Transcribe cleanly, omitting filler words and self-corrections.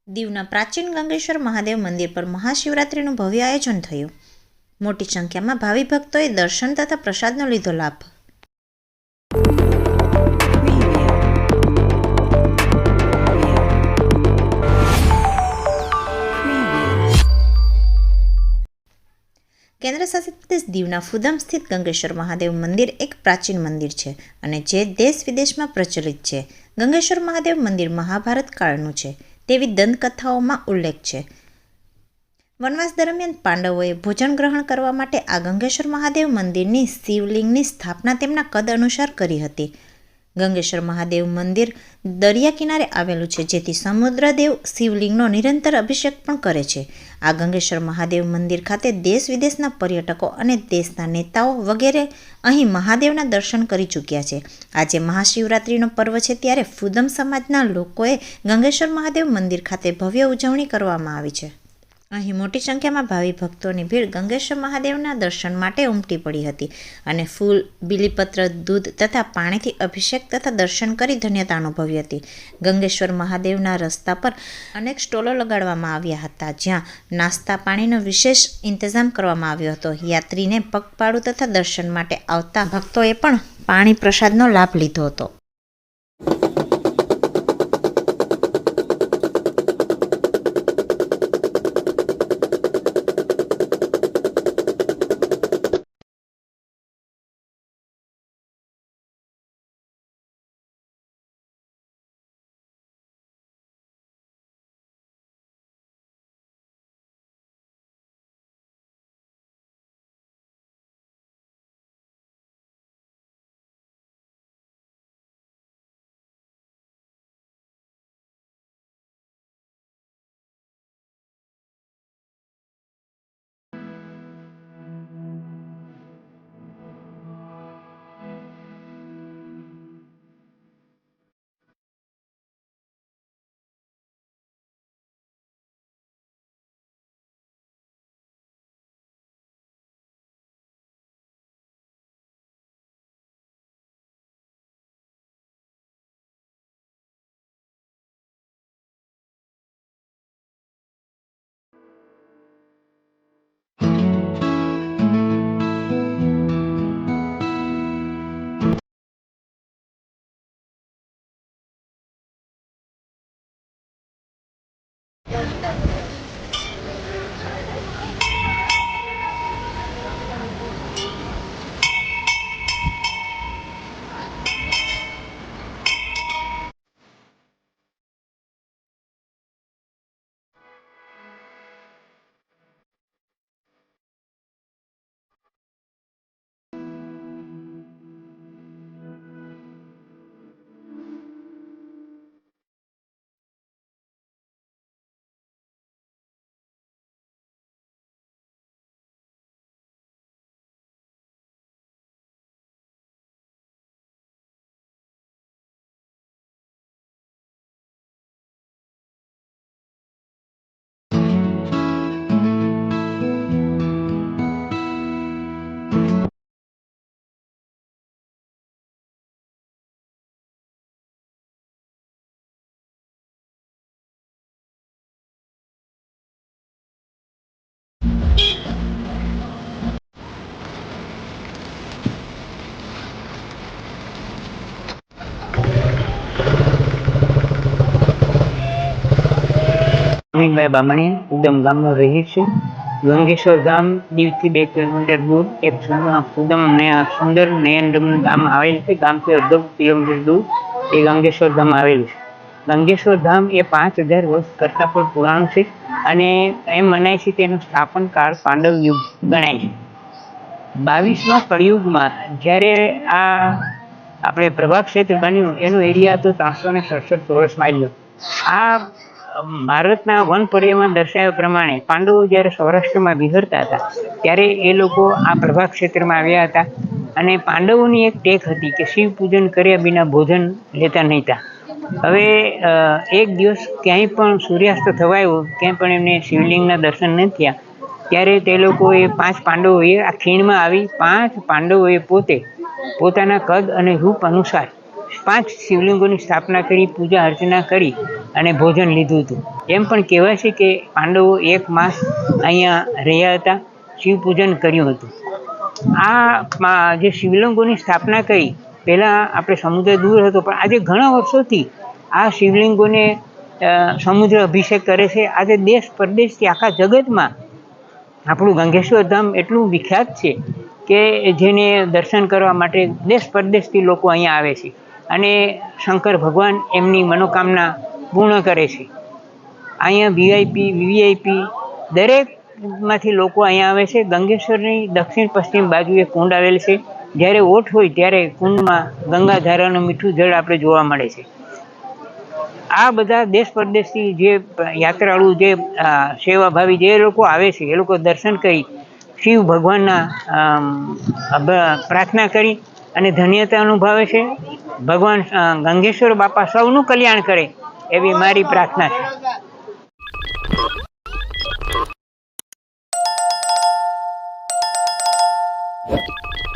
દીવના પ્રાચીન ગંગેશ્વર મહાદેવ મંદિર પર મહાશિવરાત્રિનું ભવ્ય આયોજન થયું. મોટી સંખ્યામાં ભાવિ ભક્તોએ દર્શન તથા પ્રસાદનો લીધો લાભ. કેન્દ્રશાસિત પ્રદેશ દીવના ફુદમ સ્થિત ગંગેશ્વર મહાદેવ મંદિર એક પ્રાચીન મંદિર છે અને જે દેશ વિદેશમાં પ્રચલિત છે. ગંગેશ્વર મહાદેવ મંદિર મહાભારત કાળનું છે તેવી દંતકથાઓમાં ઉલ્લેખ છે. વનવાસ દરમિયાન પાંડવોએ ભોજન ગ્રહણ કરવા માટે આ ગંગેશ્વર મહાદેવ મંદિરની શિવલિંગની સ્થાપના તેમના કદ અનુસાર કરી હતી. ગંગેશ્વર મહાદેવ મંદિર દરિયા કિનારે આવેલું છે, જેથી સમુદ્રદેવ શિવલિંગનો નિરંતર અભિષેક પણ કરે છે. આ ગંગેશ્વર મહાદેવ મંદિર ખાતે દેશ વિદેશના પર્યટકો અને દેશના નેતાઓ વગેરે અહીં મહાદેવના દર્શન કરી ચૂક્યા છે. આજે મહાશિવરાત્રિનો પર્વ છે, ત્યારે ફુદમ સમાજના લોકોએ ગંગેશ્વર મહાદેવ મંદિર ખાતે ભવ્ય ઉજવણી કરવામાં આવી છે. અહીં મોટી સંખ્યામાં ભાવિ ભક્તોની ભીડ ગંગેશ્વર મહાદેવના દર્શન માટે ઉમટી પડી હતી અને ફૂલ, બીલીપત્ર, દૂધ તથા પાણીથી અભિષેક તથા દર્શન કરી ધન્યતા અનુભવી હતી. ગંગેશ્વર મહાદેવના રસ્તા પર અનેક સ્ટોલો લગાડવામાં આવ્યા હતા, જ્યાં નાસ્તા પાણીનો વિશેષ ઇંતજામ કરવામાં આવ્યો હતો. યાત્રીને પગપાળું તથા દર્શન માટે આવતા ભક્તોએ પણ પાણી પ્રસાદનો લાભ લીધો હતો. અમીનભાઈ બામણી ઉદમ ગામમાં રહી છે. ગંગેશ્વર ધામ દીવથી 2 કિલોમીટર દૂર એક સુંદર નયનરમ્ય ગામ આવેલ છે. ગામથી અડધો કિલોમીટર દૂર એ ગંગેશ્વર ધામ આવેલું છે. ગંગેશ્વર ધામ એ 5000 વર્ષ કરતાં પણ પુરાણું છે અને એમ મનાય છે તેનું સ્થાપન કાળ પાંડવ યુગ ગણાય છે. 22મા કળિયુગમાં જ્યારે આ આપણે પ્રભાસ ક્ષેત્ર બન્યું, એનું એરિયા હતો 367 ચોરસ માઇલનો. આ ભારતના વન પર્યમાં દર્શાવ્યા પ્રમાણે પાંડવો જ્યારે સૌરાષ્ટ્રમાં વિહરતા હતા ત્યારે એ લોકો આ પ્રભાસ ક્ષેત્રમાં આવ્યા હતા અને પાંડવોની એક ટેક હતી કે શિવ પૂજન કર્યા વિના ભોજન લેતા નહોતા. હવે એક દિવસ ક્યાંય પણ સૂર્યાસ્ત થવાયો, ક્યાંય પણ એમને શિવલિંગના દર્શન ન થયા, ત્યારે તે લોકોએ 5 પાંડવોએ આ ખીણમાં આવી 5 પાંડવોએ પોતે પોતાના કદ અને રૂપ અનુસાર 5 શિવલિંગોની સ્થાપના કરી, પૂજા અર્ચના કરી અને ભોજન લીધું હતું. એમ પણ કહેવાય છે કે પાંડવો 1 માસ અહીંયા રહ્યા હતા, શિવ પૂજન કર્યું હતું. આ જે શિવલિંગોની સ્થાપના કરી, પહેલાં આપણે સમુદ્ર દૂર હતો, પણ આજે ઘણા વર્ષોથી આ શિવલિંગોને સમુદ્ર અભિષેક કરે છે. આજે દેશ પરદેશથી આખા જગતમાં આપણું ગંગેશ્વર ધામ એટલું વિખ્યાત છે કે જેને દર્શન કરવા માટે દેશ પરદેશથી લોકો અહીંયા આવે છે અને શંકર ભગવાન એમની મનોકામના પૂર્ણ કરે છે. અહીંયા વીવીઆઈપી દરેકમાંથી લોકો અહીંયા આવે છે. ગંગેશ્વરની દક્ષિણ પશ્ચિમ બાજુએ કુંડ આવેલ છે. જ્યારે ઓઠ હોય ત્યારે કુંડમાં ગંગાધારાનું મીઠું જળ આપણે જોવા મળે છે. આ બધા દેશ પરદેશથી જે યાત્રાળુ, જે સેવાભાવી જે લોકો આવે છે, એ લોકો દર્શન કરી શિવ ભગવાનના પ્રાર્થના કરી અને ધન્યતા અનુભવે છે. ભગવાન ગંગેશ્વર બાપા સૌનું કલ્યાણ કરે એવી મારી પ્રાર્થના છે.